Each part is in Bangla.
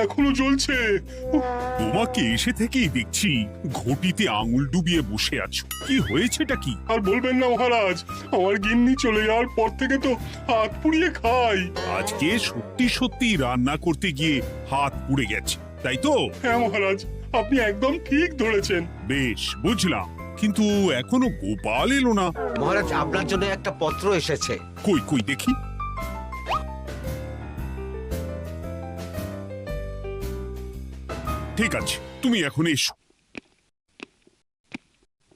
এখনো জ্বলছে। তোমাকে এসে থেকেই দেখছি ঘটিতে আঙুল ডুবিয়ে বসে আছো। কি হয়েছেটা কি? আর বলবেন না মহারাজ, আমার গিন্নি চলে যাওয়ার পর থেকে তো হাত পুড়িয়ে খাই। আজকে সত্যি সত্যি রান্না করতে গিয়ে হাত পুড়ে গেছে, তাই তো? হ্যাঁ মহারাজ, আপনি একদম ঠিক ধরেছেন। বেশ, বুঝলাম, কিন্তু এখনো গোপাল এলো না। মহারাজ, আপনার জন্য একটা পত্র এসেছে। কই কই দেখি। ঠিক আছে, তুমি এখন এসো।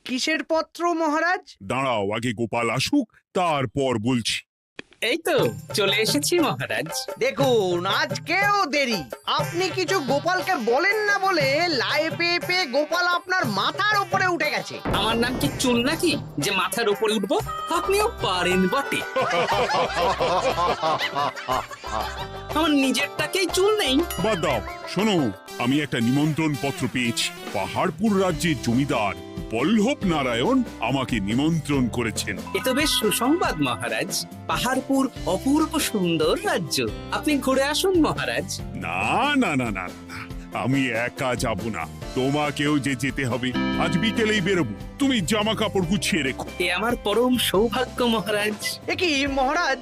কিসের পত্র মহারাজ? দাঁড়াও, আগে গোপাল আসুক, তারপর বলছি। এই তো চলে এসেছি মহারাজ। দেখুন, আজকেও দেরি। আপনি কিছু গোপালকে বলেন না বলে লাই পেয়ে পেয়ে গোপাল আপনার মাথার উপরে উঠে গেছে। আমার নাম কি চুল নাকি যে মাথার উপরে উঠবো? আপনিও পারেন বটে। আমার নিজেরটাকেই চুল নেই। বাদ দাও, শোনো, আমি একটা নিমন্ত্রণ পত্র পেয়েছি। পাহাড়পুর রাজ্যের জমিদার বল্লভ নারায়ণ আমাকে নিমন্ত্রণ করেছেন। এ তো বেশ সুসংবাদ মহারাজ। পাহাড়পুর অপূর্ব সুন্দর রাজ্য, আপনি ঘুরে আসুন মহারাজ। না না না না না, আমি একা যাব না, তোমাকেও যে যেতে হবে। আজ বিকেলেই বেরোবো, তুমি জামা কাপড় গুছিয়ে রেখো। এ আমার পরম সৌভাগ্য মহারাজ। এ কি মহারাজ,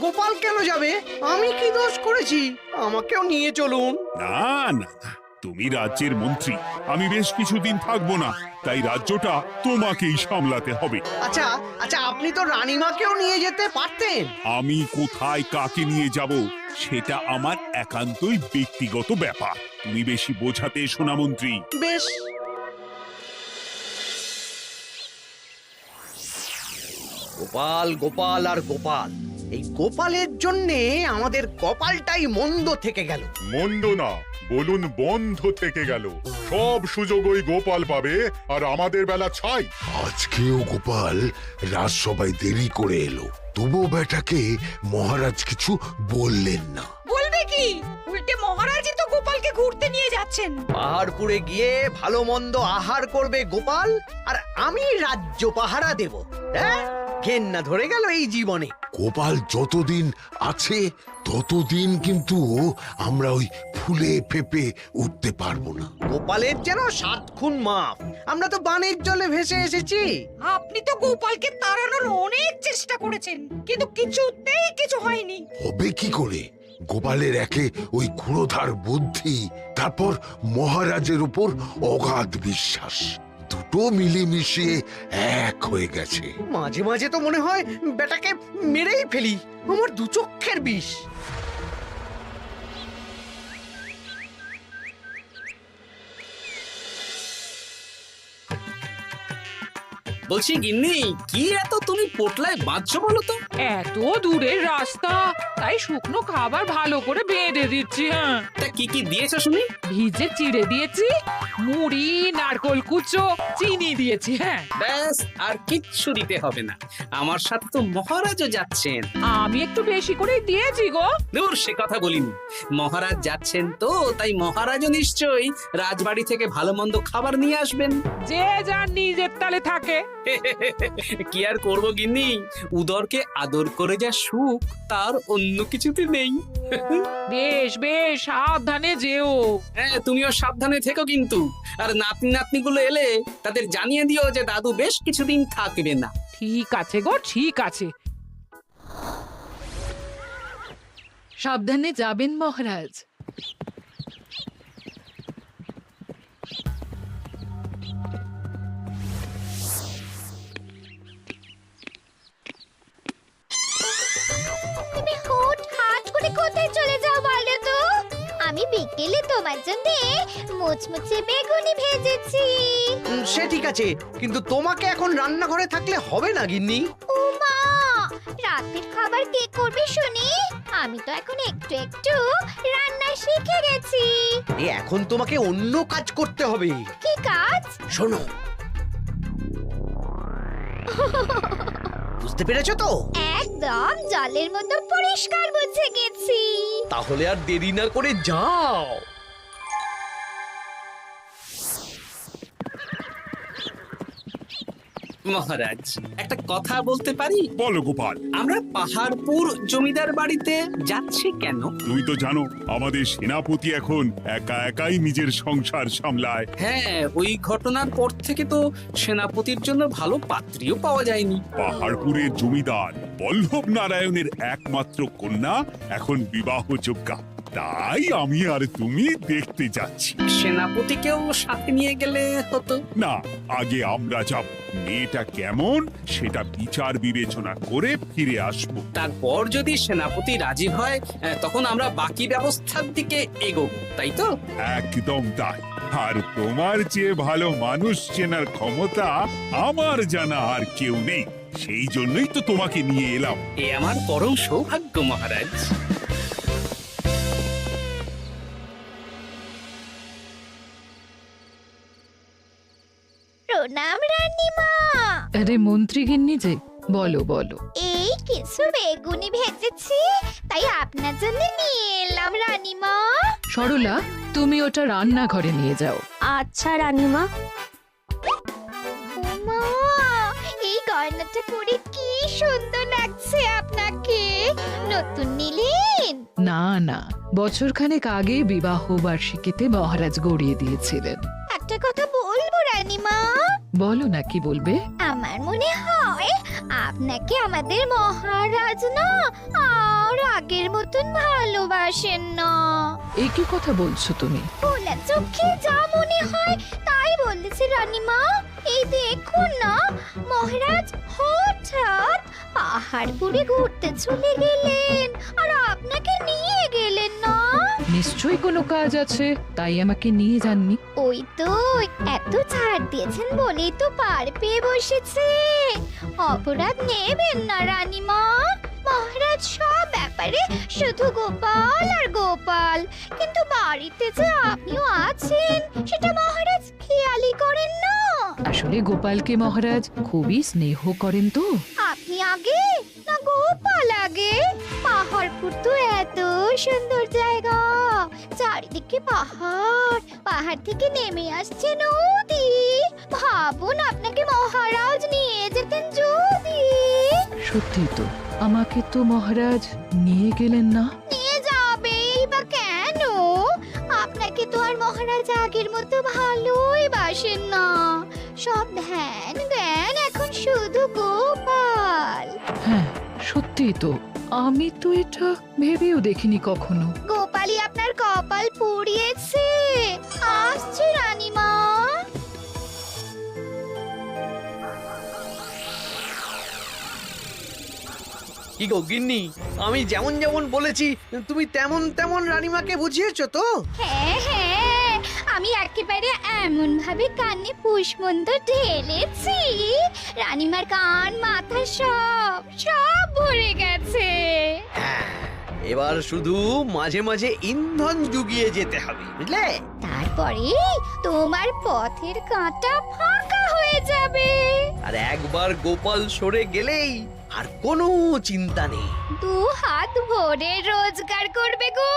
গোপাল কেন যাবে? আমি কি দোষ করেছি? আমাকেও নিয়ে চলুন। না না না, তুমি রাজ্যের মন্ত্রী, আমি বেশ কিছুদিন থাকবো না, তাই রাজ্যটা তোমাকেই সামলাতে হবে। আচ্ছা আচ্ছা, আপনি তো রানীমাকেও নিয়ে যেতে পারতেন। আমি কোথায় কাকে নিয়ে যাব সেটা আমার একান্তই ব্যক্তিগত ব্যাপার। তুমি বেশি বোঝাতে এসো না মন্ত্রী। বেশ। গোপাল গোপাল আর গোপাল, এই গোপালের জন্যে আমাদের কপালটাই মন্দ থেকে গেল। মন্দ না, বলুন বন্ধ থেকে গেল। সব সুযোগ ওই গোপাল পাবে, আর আমাদের বেলা ছাই। আজকেও গোপাল রাজসভায় দেরি করে এলো, তবুও বেটাকে মহারাজ কিছু বললেন না। বলবে কি? উল্টে মহারাজই তো গোপালকে ঘুরতে নিয়ে যাচ্ছেন। পাহাড়পুরে গিয়ে ভালো মন্দ আহার করবে গোপাল, আর আমি রাজ্য পাহারা দেব। হ্যাঁ, ঘেন্না ধরে গেল এই জীবনে। গোপাল যতদিন আছে ততদিন কিন্তু আমরা ওই ফুলে ফেপে উঠতে পারবো না। গোপালের যেন 7 খুন মাপ। আমরা তো বানের জলে ভেসে এসেছি। আপনি তো গোপালকে তাড়ানোর অনেক চেষ্টা করেছেন, কিন্তু কিছুতেই কিছু হয়নি। হবে কি করে? গোপালের একে ওই ক্ষুরোধার বুদ্ধি, তারপর মহারাজের উপর অগাধ বিশ্বাস, দুটো মিলেমিশে এক হয়ে গেছে। মাঝে মাঝে তো মনে হয় বেটাকে মেরেই ফেলি। আমার দু চক্ষের বিষ। বলছি গিন্নি, কি এত তুমি পোটলায় বাঁধছো বলো তো? এত দূরের রাস্তা, তাই শুকনো খাবার ভালো করে বেঁধে দিচ্ছি। হ্যাঁ, তা কি কি দিয়েছো শুনি? ভিজে চিড়ে দিয়েছি, মুড়ি, নারকোল কুচো, চিনি দিয়েছি। হ্যাঁ, ব্যাস, আর কিচ্ছু দিতে হবে না। আমার সাথে তো মহারাজও যাচ্ছেন। আমি একটু বেশি করে দিয়েছি গো। দূর, সে কথা বলিনি। মহারাজ যাচ্ছেন তো, তাই মহারাজও নিশ্চয়ই রাজবাড়ি থেকে ভালো মন্দ খাবার নিয়ে আসবেন। যে যার নিজের তালে থাকে। কি আর করবো গিন্নি, উদরকে আদর করে যা সুখ তার অন্য কিছুতে নেই। বেশ বেশ, সাবধানে যেও। হ্যাঁ, তুমিও সাবধানে থেকো কিন্তু। আর নাতনি নাতনিগুলো এলে তাদের জানিয়ে দিও যে দাদু বেশ কিছুদিন থাকবে না। ঠিক আছে গো, ঠিক আছে। সাবধানে যাবেন মহারাজ। তুমি হুটহাট করে কোথায় চলে যাও বলো তো? আমি বিকেলে তোমার জন্য মুচমুচে বেগুনি ভেজেছি। সে ঠিক আছে, কিন্তু তোমাকে এখন রান্নাঘরে থাকলে হবে না গিন্নি। ও মা, রাতের খাবার কে করবে শুনি? আমি তো এখন একটু একটু রান্না শিখে গেছি। এখন তোমাকে অন্য কাজ করতে হবে। কি কাজ? শোনো, বুঝতে পেরেছো তো? একদম জলের মতো পরিষ্কার বুঝে গেছি। তাহলে আর দেরি না করে যাও। মহারাজ একটা কথা বলতে পারি? বলো গোপাল। আমরা পাহাড়পুর জমিদার বাড়িতে যাচ্ছি কেন? তুমি তো জানো আমাদের সেনাপতি এখন একা একাই নিজের সংসার সামলায়। হ্যাঁ, ওই ঘটনার পর থেকে তো সেনাপতির জন্য ভালো পাত্রীও পাওয়া যায়নি। পাহাড়পুরের জমিদার বল্লভ নারায়ণের একমাত্র কন্যা এখন বিবাহযোগ্যা, তাই আমি আর তুমি দেখতে যাচ্ছি। সেনাপতিকেও সাথে নিয়ে গেলে হতো। না, আগে আমরা যাব, মেয়েটা কেমন সেটা বিচার বিবেচনা করে ফিরে আসবো। তারপর যদি সেনাপতি রাজি হয় তখন আমরা বাকি ব্যবস্থার দিকে এগোবো, তাই তো? একদম তাই। আর তোমার চেয়ে ভালো মানুষ চেনার ক্ষমতা আমার জানা আর কেউ নেই, সেই জন্যই তো তোমাকে নিয়ে এলাম। এ আমার পরম সৌভাগ্য মহারাজ। প্রণাম রানীমা। আরে মন্ত্রী গিন্নি যে, বলো বলো। এই কিছু বেগুনি ভেজেছি, তাই আপনার জন্য নিয়ে এলাম রানীমা। সরলা, তুমি ওটা রান্নাঘরে নিয়ে যাও। আচ্ছা রানীমা। মা, এই গয়নাটা পরে কি সুন্দর লাগছে আপনাকে। নতুন নিলেন? না না, বছরখানেক আগে বিবাহ বার্ষিকীতে মহারাজ গড়িয়ে দিয়েছিলেন। একটা কথা বলবো রানীমা? বলো না, কি বলবে? আমার মনে হয় আপনাকে আমাদের মহারাজ না আর আগের মতন ভালোবাসেন না। এ কি কথা বলছো তুমি? খোলা চোখে যা মনে হয় তাই বলেছে রানীমা। এই দেখুন না, মহারাজ হঠাৎ পাহাড়পুরে ঘুরতে চলে গেলেন আর আপনাকে নিয়ে গেলেন না। নিশ্চয়ই কোনো কাজ আছে, তাই আমাকে নিয়ে যাননি। ওই তো, এত ছাড় দিয়েছেন বলেই তো পার পেয়ে বসেছে। অপরাধ নেবেন না রানীমা। মহারাজ সব ব্যাপারে শুধু গোপাল আর গোপাল, কিন্তু বাড়িতে যে আপনিও আছেন সেটা মহারাজ খেয়ালই করেন না। আসলে গোপালকে মহারাজ খুবই স্নেহ করেন তো। আপনি আগে না গোপাল আগে? পাহাড়পুর তো এত সুন্দর জায়গা, চারিদিকে পাহাড়, পাহাড় থেকে নেমে আসছে নদী। ভাবুন আপনাকে মহারাজ নিয়ে যেতেন যদি। সত্যি তো, আমাকে তো মহারাজ নিয়ে গেলেন না। নিয়ে যাবেই বা কেন? আপনাকে তো আর মহারাজ আগের মতো ভালোই বাসেন না। সব ধ্যান জ্ঞান এখন শুধু গোপাল। হ্যাঁ সত্যি তো, আমি তো এটা ভেবেও দেখিনি কখনো। গোপালই আপনার কপাল পুড়িয়েছে। আসছে রানীমা। কি গো গিন্নি, আমি যেমন যেমন বলেছি তুমি তেমন তেমন রানীমাকে বুঝিয়েছো তো? হ্যাঁ হ্যাঁ, আমি একেবারে এমন ভাবে কানে পুষ্পমন্ত ঢেলেছি, রানীমার কান মাথা সব সব ভরে গেছে। এবার শুধু মাঝে মাঝে ইন্ধন জুগিয়ে যেতে হবে, বুঝলে? তারপরে তোমার পথের কাঁটা ফাঁকা হয়ে যাবে। আর একবার গোপাল সরে গেলেই আর কোনো চিন্তা নেই। দু হাত ভরে রোজগার করবে গো।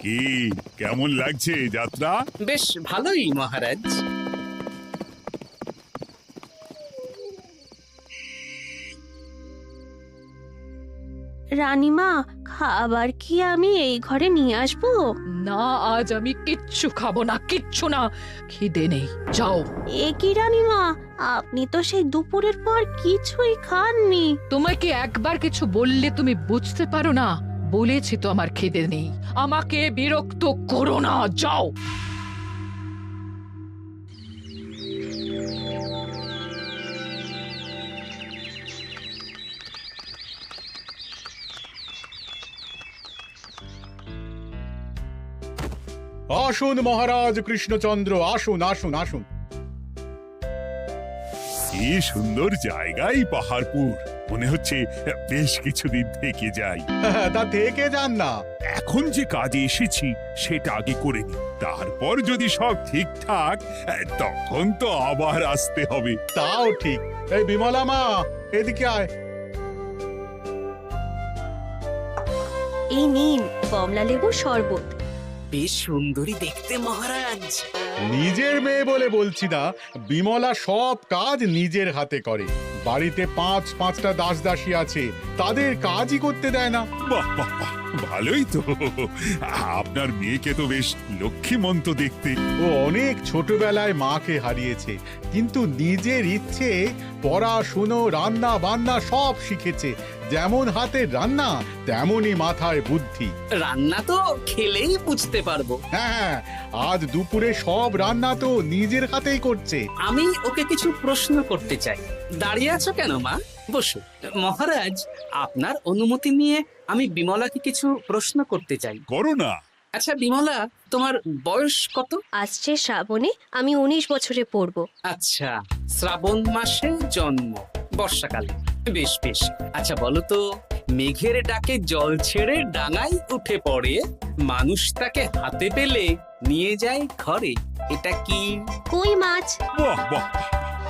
কি কেমন লাগছে যাত্রা? বেশ ভালোই মহারাজ। রানীমা, খাবার কি আমি এই ঘরে নিয়ে আসবো? না, আজ আমি কিচ্ছু খাবো না, কিচ্ছু না, খিদে নেই, যাও। এ কি রানীমা, আপনি তো সেই দুপুরের পর কিছুই খাননি। তোমাকে একবার কিছু বললে তুমি বুঝতে পারো না? বলেছি তো আমার খিদে নেই, আমাকে বিরক্ত করো না, যাও। আসুন মহারাজ কৃষ্ণচন্দ্র, আসুন আসুন আসুন। কি সুন্দর জায়গায় পাহাড়পুর, মনে হচ্ছে বেশ কিছুদিন থেকে যাই। তা থেকে যান না। এখন যে কাজে এসেছি সেটা আগে করে নি, তারপর যদি সব ঠিকঠাক তখন তো আবার আসতে হবে। তাও ঠিক। এই বিমলা মা, এদিকে আয়। এই নিন কমলা লেবুর শরবত। বেশ সুন্দরী দেখতে মহারাজ। নিজের মেয়ে বলে বলছি না, বিমলা সব কাজ নিজের হাতে করে। বাড়িতে পাঁচটা দাস দাসী আছে, তাদের কাজই করতে দেয় না। বাহ বাহ বাহ, ভালোই তো। আপনার মেয়েকে তো বেশ লক্ষ্মীমন্ত দেখতে। ও অনেক ছোটবেলায় মাকে হারিয়েছে, কিন্তু নিজের ইচ্ছে পড়াশুনো রান্না বান্না সব শিখেছে। যেমন হাতে রান্না, তেমনই মাথায় বুদ্ধি। রান্না তো খেলেই বুঝতে পারবো। হ্যাঁ, আজ দুপুরে সব রান্না তো নিজের হাতেই করছে। আমি ওকে কিছু প্রশ্ন করতে চাই। দাঁড়িয়ে আছো কেন মা? বসো। মহারাজ, আপনার অনুমতি নিয়ে আমি বিমলাকে কিছু প্রশ্ন করতে চাই। করো না। আচ্ছা বিমলা, তোমার বয়স কত? আসছে শ্রাবণে আমি 19 বছরে পড়বো। আচ্ছা, শ্রাবণ মাসে জন্ম, বর্ষাকালে। বেশ বেশ। আচ্ছা বলো তো, মেঘের ডাকে জল ছেড়ে ডাঙায় উঠে পড়ে, মানুষ তাকে হাতে পেলে নিয়ে যায় ঘরে, এটা কি? কই মাছ। বাহ বাহ,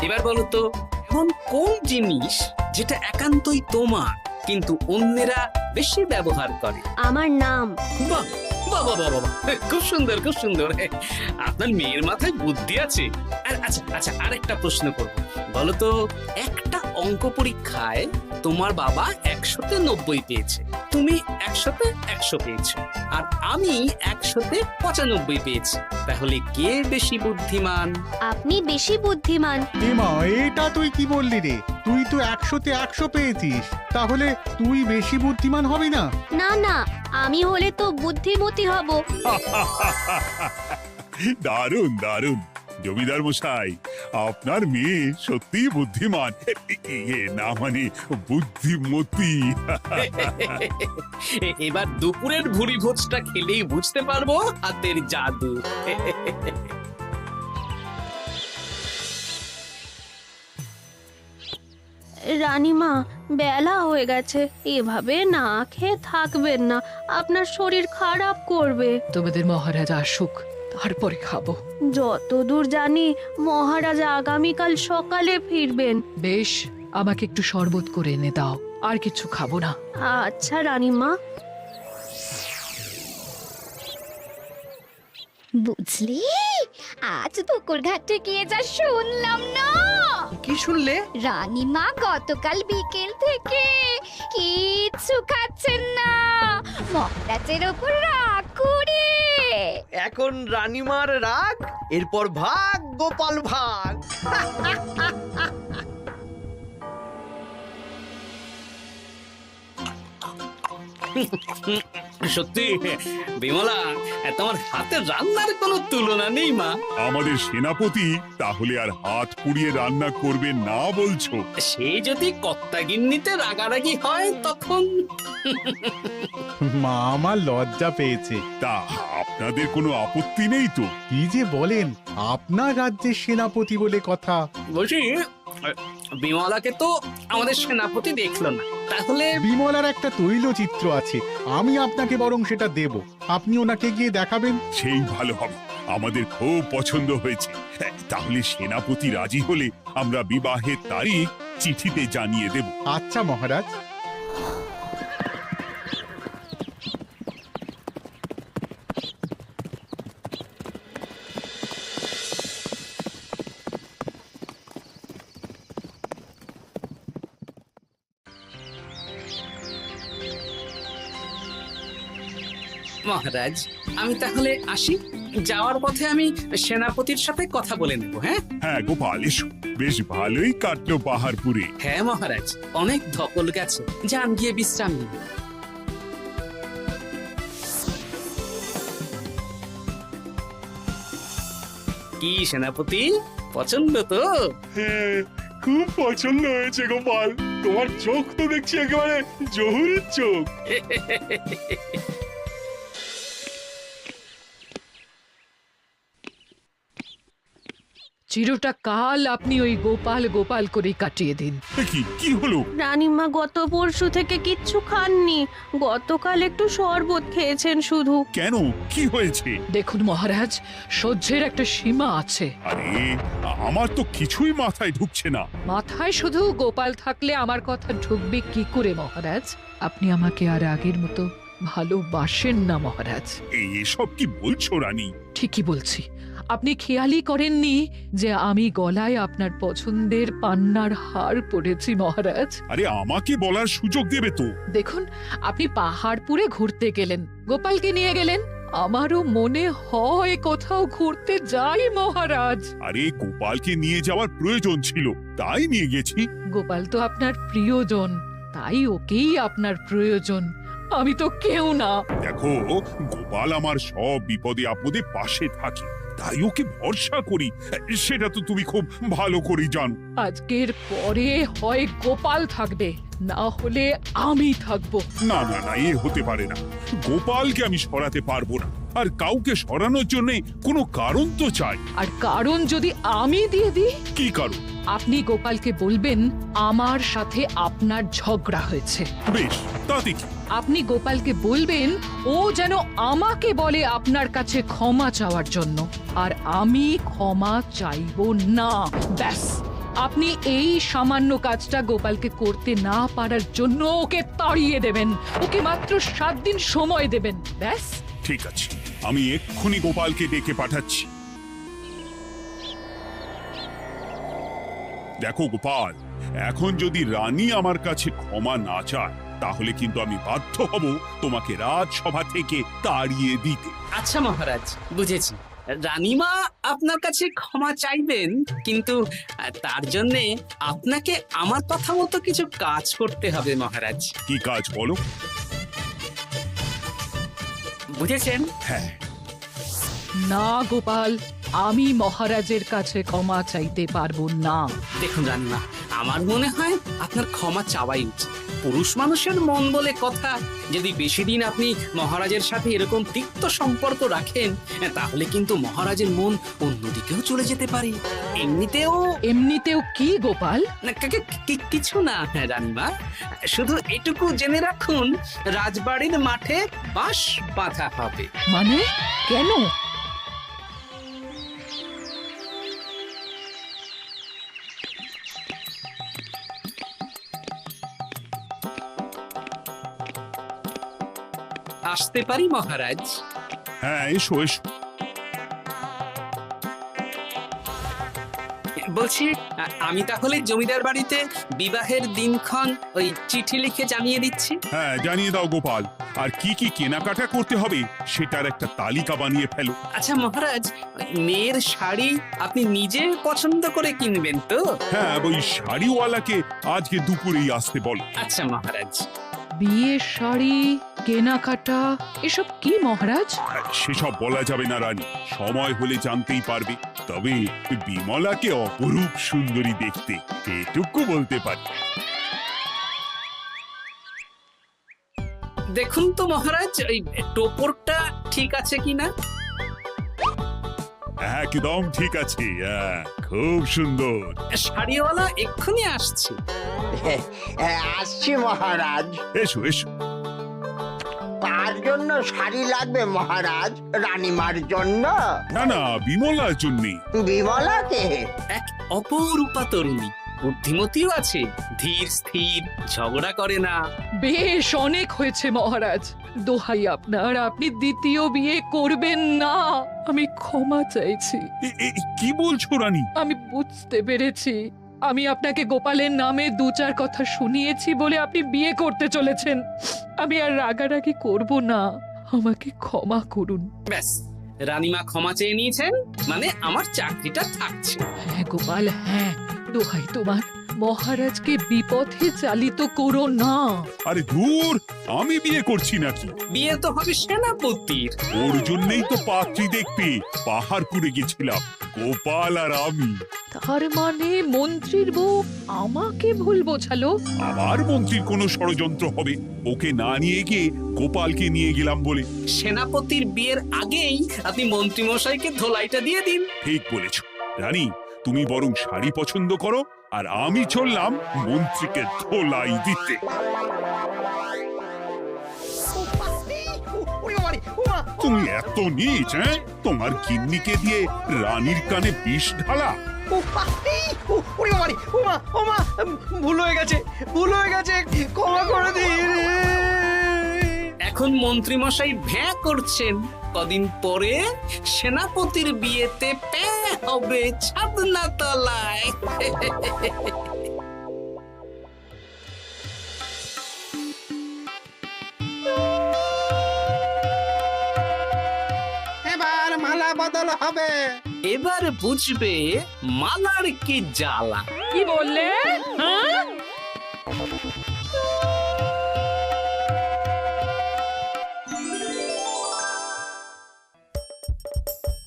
এবার বলো তো, এমন কোন জিনিস যেটা একান্তই তোমার কিন্তু অন্যেরা বেশি ব্যবহার করে? আমার নাম। বাহ বাহ বাহ বাহ বাহ, খুব সুন্দর খুব সুন্দর। আপনার মেয়ের মাথায় বুদ্ধি আছে। আচ্ছা আচ্ছা, আরেকটা প্রশ্ন করব। বলো তো, একটা অঙ্ক পরীক্ষায় তোমার বাবা 100-তে 90 পেয়েছে, তুমি 100-তে 100 পেয়েছো, আর আমি 100-তে 95 পেয়েছি। তাহলে কে বেশি বুদ্ধিমান? আপনি বেশি বুদ্ধিমান। মা, এটা তুই কি বললি রে? তুই তো 100-তে 100 পেয়েছিস, তাহলে তুই বেশি বুদ্ধিমান হবি না? না না, আমি হলে তো বুদ্ধিমতী হব। দারুণ দারুণ। জমিদার মশাই, আপনার মেয়ে সত্যি বুদ্ধিমান, না মানে বুদ্ধিমতী। এবার দুপুরের ভুরি ভোজটা খেলেই বুঝতে পারবো হাতের জাদু। রানীমা, বেলা হয়ে গেছে, এভাবে না খেয়ে থাকবেন না, আপনার শরীর খারাপ করবে। তোমাদের মহারাজ আসুক, তারপরে খাবো। যতদূর জানি মহারাজ আগামীকাল সকালে ফিরবেন। বেশ, আমাকে একটু শরবত করে এনে দাও, আর কিছু খাবো না। আচ্ছা রানীমা। বুঝলি, আজ পুকুর ঘাটে গিয়ে যা শুনলাম না। কি শুনলে? রানীমা গতকাল বিকেল থেকে কিচ্ছু খাচ্ছেন না, মহারাজের ওপর রাগ করে। এখন রানীমার রাগ, এরপর ভাগ গোপাল ভাগ। সত্যি বিমলা, তোমার হাতের রান্নার কোনো তুলনা নেই মা। আমাদের সেনাপতি তাহলে আর হাত পুড়িয়ে রান্না করবে না বলছো? সে যদি কর্তাগিন্নিতে রাগারাগি হয় তখন। মা আমার লজ্জা পেয়েছে। তা আপনাদের কোনো আপত্তি নেই তো? কি যে বলেন, আপনার রাজ্যের সেনাপতি বলে কথা। বলছি, বিমলাকে তো আমাদের সেনাপতি দেখলো না, তাহলে? বিমলার একটা তৈলচিত্র আছে, আমি আপনাকে বরং সেটা দেব, আপনি ওনাকে গিয়ে দেখাবেন। সেই ভালো হবে, আমাদের খুব পছন্দ হয়েছে। তাহলে সেনাপতি রাজি হলে আমরা বিবাহের তারিখ চিঠিতে জানিয়ে দেব। আচ্ছা মহারাজ। মহারাজ, আমি তাহলে আসি। যাওয়ার পথে আমি সেনাপতির সাথে কথা বলে নেব। হ্যাঁ হ্যাঁ গোপাল, এসো। বেশ ভালোই কাটলো পাহাড়পুরে। হ্যাঁ মহারাজ, অনেক ধকল গেছে, যান গিয়ে বিশ্রাম নিন। কি সেনাপতি, পছন্দ তো? হ্যাঁ, খুব পছন্দ হয়েছে গোপাল, তোমার চোখ তো দেখছি একেবারে জহুরির চোখ। চিরটা কাল আপনি ওই গোপাল গোপাল করে কাটিয়ে দিন। কি হলো? রানীমা গত পরশু থেকে কিচ্ছু খাননি, গতকাল একটু শরবত খেয়েছেন শুধু। কেন, কি হয়েছে? দেখুন মহারাজ, সহ্যের একটা সীমা আছে। আরে আমার তো কিছুই মাথায় ঢুকছে না। মাথায় শুধু গোপাল থাকলে আমার কথা ঢুকবে কি করে মহারাজ? আপনি আমাকে আর আগের মতো ভালোবাসেন না মহারাজ। এসব কি বলছো রানী? ঠিকই বলছি। আপনি খেয়ালই করেননি যে আমি গলায় আপনার পছন্দের পান্নার হার পরেছি মহারাজ। আরে আমাকে বলার সুযোগ দেবে তো। দেখুন, আপনি পাহাড়পুরে ঘুরতে গেলেন, গোপালকে নিয়ে গেলেন। আমারও মনে হয় কোথাও ঘুরতে যাই মহারাজ। আরে গোপালকে নিয়ে যাওয়ার প্রয়োজন ছিল, তাই নিয়ে গেছি। গোপাল তো আপনার প্রিয়জন, তাই ওকেই আপনার প্রয়োজন। আমি তো কেউ না। দেখো, গোপাল আমার সব বিপদে আপদে পাশে থাকে, তাই ওকে ভরসা করি। সেটা তো তুমি খুব ভালো করে জানো। আজকের পরে হয় গোপাল থাকবে, না হলে আমি থাকবো। না না না, এ হতে পারে না। গোপালকে আমি সরাতে পারবো না, আর কাউকে সরানোর জন্য কোনো কারণ তো চাই। আর কারণ যদি আমি দিয়ে দিই? কি কারণ? আপনি গোপালকে বলবেন আমার সাথে আপনার ঝগড়া হয়েছে। বেশ, তাতে কি? আপনি গোপালকে বলবেন ও যেন আমাকে বলে আপনার কাছে ক্ষমা চাওয়ার জন্য, আর আমি ক্ষমা চাইবো না। ব্যাস, আপনি এই সামান্য কাজটা গোপালকে করতে না পারার জন্য ওকে তাড়িয়ে দেবেন। ওকে মাত্র 7 দিন সময় দেবেন। ব্যাস। ঠিক আছে, আমি এক্ষুনি গোপালকে ডেকে পাঠাচ্ছি। দেখো গোপাল, এখন যদি রানী আমার কাছে ক্ষমা না চায়, তাহলে কিন্তু আমি বাধ্য হব তোমাকে রাজসভা থেকে তাড়িয়ে দিতে। আচ্ছা মহারাজ, বুঝেছি। রানীমা আপনার কাছে ক্ষমা চাইবেন, কিন্তু তার জন্যে আপনাকে আমার কথা মতো কিছু কাজ করতে হবে মহারাজ। কি কাজ বলো? বুঝেছেন? হ্যাঁ। না গোপাল, আমি মহারাজের কাছে ক্ষমা চাইতে পারবো না। দেখুন রানীমা, আমার মনে হয় আপনার ক্ষমা চাওয়াই উচিত। পুরুষ মানুষের মন বলে কথা, যদি বেশি দিন আপনি মহারাজের সাথে এরকম তিক্ত সম্পর্ক রাখেন, তাহলে কিন্তু মহারাজের মন অন্যদিকেও চলে যেতে পারে। এমনিতেও কি গোপাল? না, কিছু না রানীমা, শুধু এটুকু জেনে রাখুন, রাজবাড়ির মাঠে বাঁশ বাঁধা হবে। মানে কেন? আসতে পারি মহারাজ? হ্যাঁ, এসো এসো। বলছি, আমি তাহলে জমিদার বাড়িতে বিবাহের দিনক্ষণ ওই চিঠি লিখে জানিয়ে দিচ্ছি। হ্যাঁ, জানিয়ে দাও গোপাল। আর কি কি কেনাকাটা করতে হবে সেটার একটা তালিকা বানিয়ে ফেলো। আচ্ছা মহারাজ, মেয়ের শাড়ি আপনি নিজে পছন্দ করে কিনবেন তো? হ্যাঁ, ওই শাড়িওয়ালাকে আজকে দুপুরেই আসতে বলো। আচ্ছা মহারাজ। বিয়ের শাড়ি, কেনাকাটা, এসব কি মহারাজ? সেসব বলা যাবে না রানী, সময় হলে জানতেই পারবে। তবে বিমলাকে অপরূপ সুন্দরী দেখতে, এটুকু বলতে পারি। দেখুন তো মহারাজ, ওই টোপরটা ঠিক আছে কিনা? একদম ঠিক আছে, খুব সুন্দর। শাড়িওয়ালা এক্ষুনি আসছে। আসছি মহারাজ। এসো এসো। কার জন্য শাড়ি লাগবে মহারাজ? রানীমার জন্য? না না, বিমলার জন্যে। বিমলাকে? এক অপরূপা তরুণী, বুদ্ধিমতীও আছে, ধীর স্থির, ঝগড়া করে না। বেশ, অনেক হয়েছে মহারাজ। দোহাই আপনার, আপনি দ্বিতীয় বিয়ে করবেন না। আমি ক্ষমা চাইছি। কি বলছো রানী? আমি বুঝতে পেরেছি, আমি আপনাকে গোপালের নামে 2-4 কথা শুনিয়েছি বলে আপনি বিয়ে করতে চলেছেন। আমি আর রাগারাগি করব না, আমাকে ক্ষমা করুন। ব্যাস, রানীমা ক্ষমা চেয়ে নিয়েছেন, মানে আমার চাকরিটা থাকছে। হ্যাঁ গোপাল, হ্যাঁ, দোহাই তোমার, মহারাজকে বিপথে চালিত করো না। আরে দূর, আমি বিয়ে করছি নাকি? বিয়ে তো হবে সেনাপতির। ওর জন্যই তো পাত্রী দেখতে পাহাড়পুরে গেছিলাম, গোপাল আর আমি। তার মানে মন্ত্রীর বউ আমাকে ভুল বোঝালো? আবার মন্ত্রীর কোনো ষড়যন্ত্র হবে, ওকে না নিয়ে গিয়ে গোপালকে নিয়ে গেলাম বলে। সেনাপতির বিয়ের আগেই আপনি মন্ত্রী মশাইকে ধোলাইটা দিয়ে দিন। ঠিক বলেছ রানী, তুমি বরং শাড়ি পছন্দ করো, আর আমি চললাম মন্ত্রীকে ধোলাই দিতে। তুমি এত নীচ, তোমার গিন্নিকে দিয়ে রানীর কানে বিষ ঢালা? ভুল হয়ে গেছে, ক্ষমা করে দিন। এখন মন্ত্রীমশাই ভ্যাঁ করছেন, কদিন পরে সেনাপতির বিয়েতে প্যাঁ হবে ছাদনা তলায়। এবার মালা বদল হবে। এবার বুঝবে মালার কি জ্বালা। কি বললে? হ্যাঁ?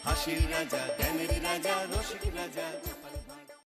হাসির রাজা, জ্ঞানের রাজা, রসিক রাজা।